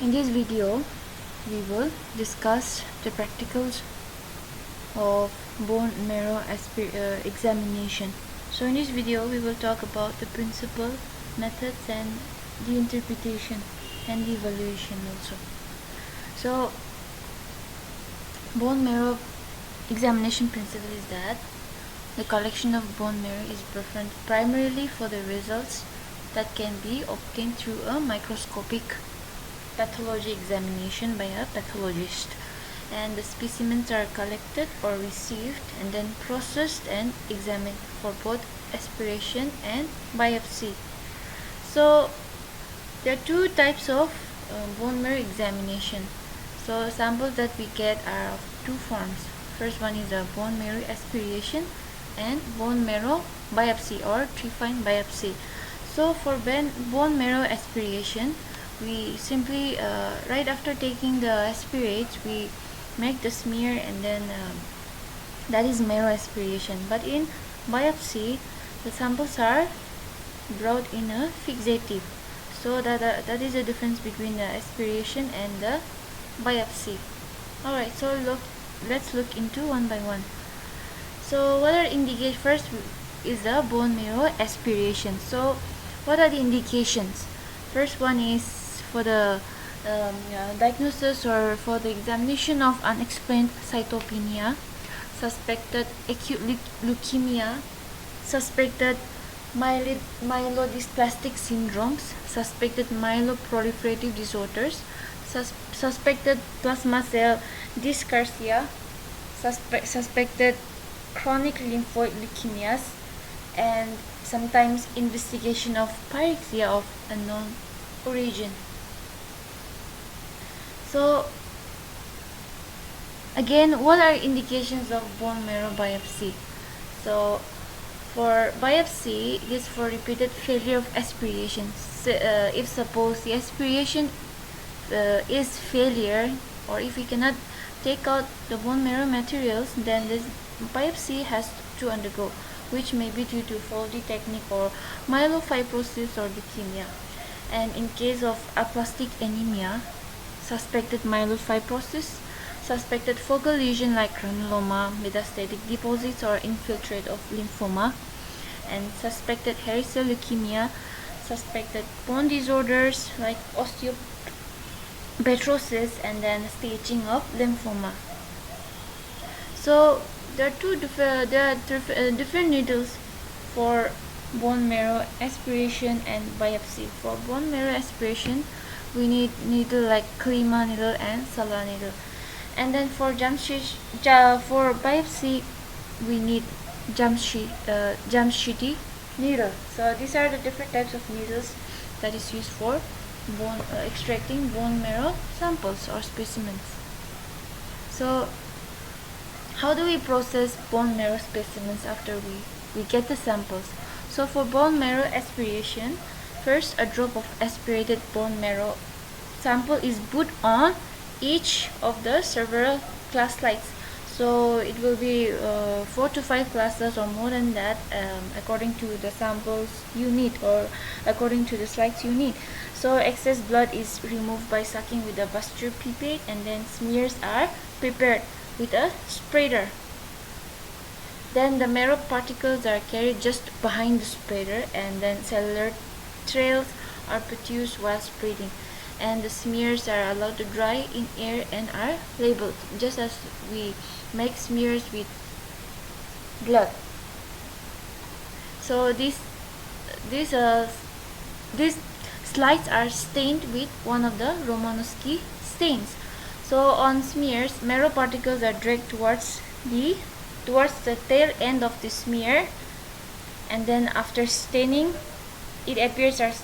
In this video, we will discuss the practicals of bone marrow examination. So in this video, we will talk about the principle, methods, and the interpretation and the evaluation also. So bone marrow examination principle is that the collection of bone marrow is performed primarily for the results that can be obtained through a microscopic pathology examination by a pathologist, and the specimens are collected or received and then processed and examined for both aspiration and biopsy. So there are two types of bone marrow examination. So samples that we get are of two forms. First one is a bone marrow aspiration and bone marrow biopsy or trephine biopsy. So for bone marrow aspiration, we simply right after taking the aspirate, we make the smear, and then that is marrow aspiration. But in biopsy, the samples are brought in a fixative. So that is the difference between the aspiration and the biopsy. Alright, so let's look into one by one. So what are indications? First is the bone marrow aspiration. So what are the indications? First one is for the diagnosis or for the examination of unexplained cytopenia, suspected acute leukemia, suspected myelodysplastic syndromes, suspected myeloproliferative disorders, suspected plasma cell dyscrasia, suspected chronic lymphoid leukemias, and sometimes investigation of pyrexia of unknown origin. So again, what are indications of bone marrow biopsy? So for biopsy, it is for repeated failure of aspiration. So, if suppose the aspiration is failure, or if we cannot take out the bone marrow materials, then this biopsy has to undergo, which may be due to faulty technique or myelofibrosis or leukemia. And in case of aplastic anemia, suspected myelofibrosis, suspected focal lesion like granuloma, metastatic deposits or infiltrate of lymphoma, and suspected hairy-cell leukemia, suspected bone disorders like osteopetrosis, and then staging of lymphoma. So there are different needles for bone marrow aspiration and biopsy. For bone marrow aspiration, we need needle like Klima needle and Sala needle, and then for biopsy, we need Jamshidi needle. So these are the different types of needles that is used for extracting bone marrow samples or specimens. So how do we process bone marrow specimens after we get the samples? So for bone marrow aspiration, first a drop of aspirated bone marrow sample is put on each of the several glass slides. So it will be 4 to 5 glasses or more than that, according to the samples you need or according to the slides you need. So excess blood is removed by sucking with a buster pipette, and then smears are prepared with a spreader. Then the marrow particles are carried just behind the spreader, and then cellular trails are produced while spreading, and the smears are allowed to dry in air and are labeled, just as we make smears with blood. So these slides are stained with one of the Romanowsky stains. So on smears, marrow particles are dragged towards the tail end of the smear, and then after staining, it appears as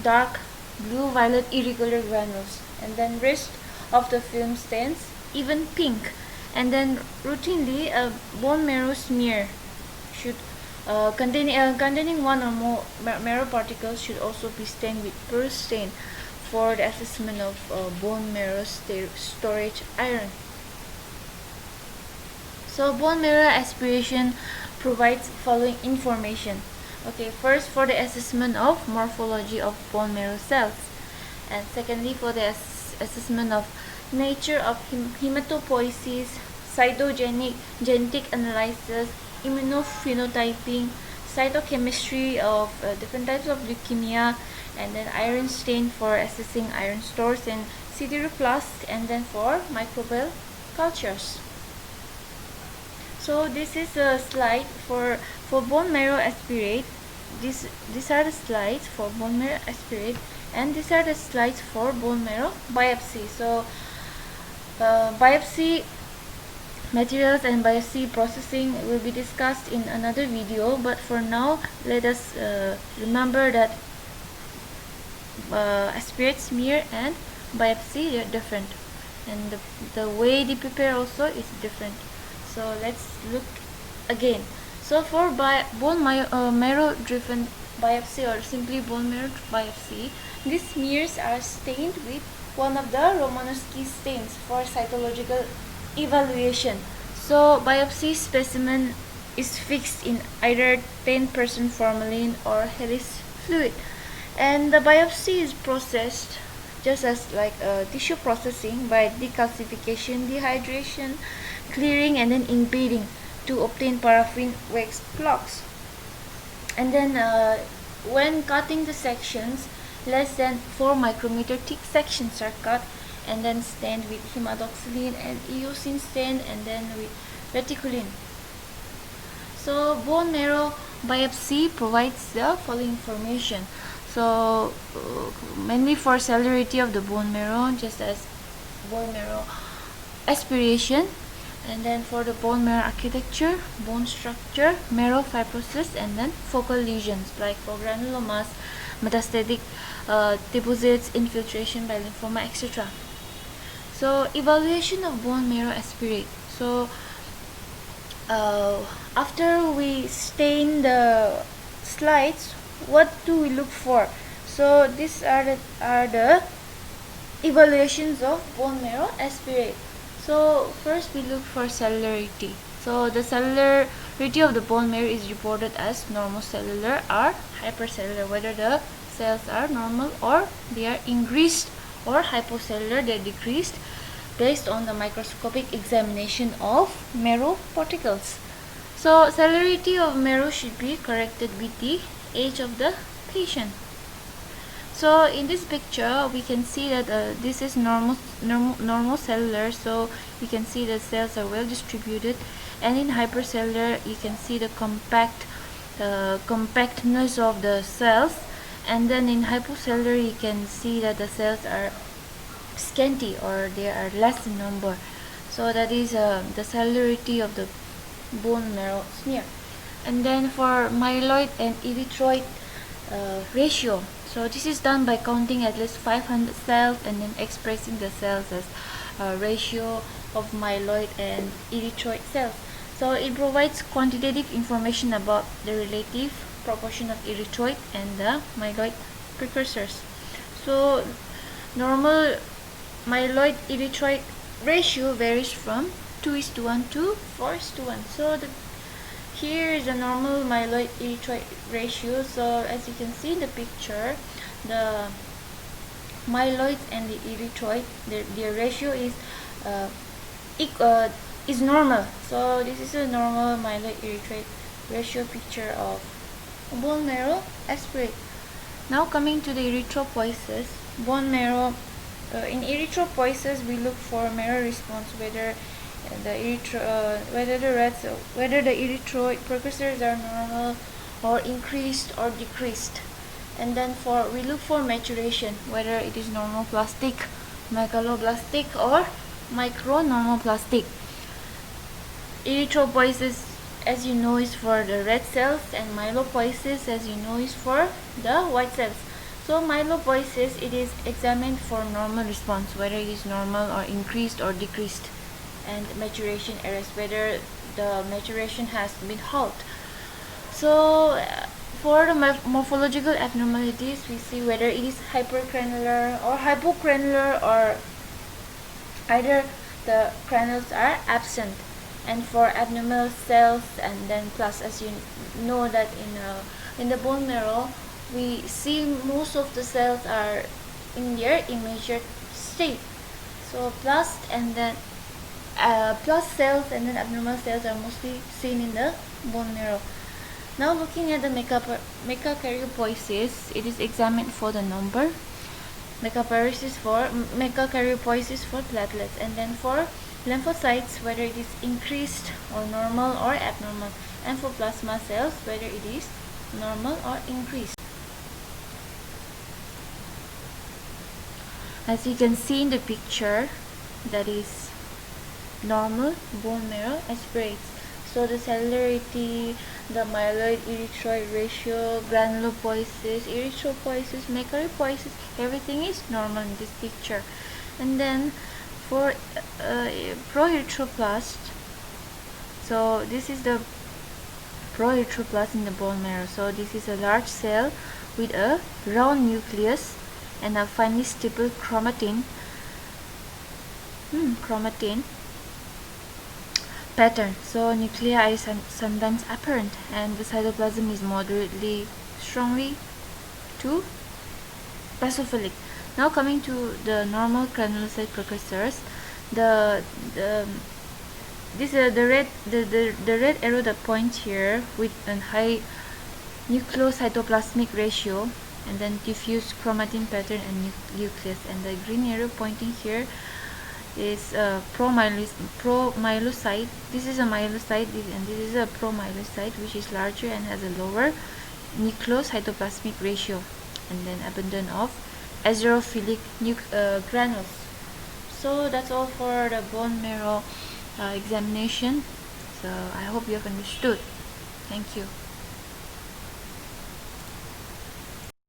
dark blue-violet irregular granules, and then rest of the film stains even pink. And then routinely, a bone marrow smear should containing one or more marrow particles should also be stained with pearl stain for the assessment of bone marrow storage iron. So bone marrow aspiration provides following information. Okay, first for the assessment of morphology of bone marrow cells, and secondly for the assessment of nature of hematopoiesis, genetic analysis, immunophenotyping, cytochemistry of different types of leukemia, and then iron stain for assessing iron stores and sideroblast, and then for microbial cultures. So this is a slide for bone marrow aspirate. These are the slides for bone marrow aspirate, and these are the slides for bone marrow biopsy. So biopsy materials and biopsy processing will be discussed in another video, but for now let us remember that aspirate, smear, and biopsy, they are different, and the way they prepare also is different. So let's look again. So for bone marrow driven biopsy, or simply bone marrow biopsy, these smears are stained with one of the Romanowsky stains for cytological evaluation. So biopsy specimen is fixed in either 10% formalin or Harris fluid, and the biopsy is processed just as like tissue processing by decalcification, dehydration, clearing, and then embedding to obtain paraffin wax blocks. And then when cutting the sections, less than 4 micrometer thick sections are cut and then stained with hemadoxylin and eosin stain, and then with reticulin. So bone marrow biopsy provides the following information. So mainly for cellularity of the bone marrow, just as bone marrow aspiration, and then for the bone marrow architecture, bone structure, marrow fibrosis, and then focal lesions like for granulomas, metastatic deposits, infiltration by lymphoma, etc. So evaluation of bone marrow aspirate. So after we stain the slides, what do we look for? So these are the evaluations of bone marrow aspirate. So first we look for cellularity. So the cellularity of the bone marrow is reported as normal cellular or hypercellular, whether the cells are normal or they are increased, or hypocellular, they are decreased, based on the microscopic examination of marrow particles. So cellularity of marrow should be corrected with the age of the patient. So in this picture we can see that this is normal cellular, so you can see the cells are well distributed, and in hypercellular you can see the compactness of the cells, and then in hypocellular you can see that the cells are scanty, or they are less in number. So that is the cellularity of the bone marrow smear. And then for myeloid and erythroid ratio, so this is done by counting at least 500 cells and then expressing the cells as a ratio of myeloid and erythroid cells. So it provides quantitative information about the relative proportion of erythroid and the myeloid precursors. So normal myeloid erythroid ratio varies from 2:1 to 4:1. So here is a normal myeloid erythroid ratio. So as you can see in the picture, the myeloid and the erythroid, their ratio is normal. So this is a normal myeloid erythroid ratio picture of bone marrow aspirate. Now coming to the erythropoiesis, bone marrow. In erythropoiesis we look for marrow response, whether the erythroid precursors are normal or increased or decreased. And then we look for maturation, whether it is normoplastic, megaloblastic, or micronormoplastic. Erythropoiesis, as you know, is for the red cells, and myelopoiesis, as you know, is for the white cells. So myelopoiesis, it is examined for normal response, whether it is normal or increased or decreased, and maturation errors, whether the maturation has been halted. So for the morphological abnormalities, we see whether it is hypergranular or hypogranular, or either the granules are absent. And for abnormal cells, and then plus, as you know that in the bone marrow, we see most of the cells are in their immature state. So plus cells and then abnormal cells are mostly seen in the bone marrow. Now looking at the megakaryopoiesis, it is examined for the number, megakaryopoiesis for platelets, and then for lymphocytes whether it is increased or normal or abnormal, and for plasma cells whether it is normal or increased. As you can see in the picture, that is normal bone marrow aspirates. So the cellularity, the myeloid erythroid ratio, granulopoiesis, erythropoiesis, megakaryopoiesis, everything is normal in this picture. And then for proerythroblast, so this is the proerythroblast in the bone marrow. So this is a large cell with a round nucleus and a finely stippled chromatin pattern. So nuclei is sometimes apparent, and the cytoplasm is moderately strongly to basophilic. Now coming to the normal granulocyte precursors, the red arrow that points here with a high nucleocytoplasmic ratio and then diffuse chromatin pattern and nucleus, and the green arrow pointing here is promyelocyte. This is a myelocyte and this is a promyelocyte, which is larger and has a lower nucleocytoplasmic ratio, and then abundance of azerophilic granules. So that's all for the bone marrow examination. So I hope you have understood. Thank you.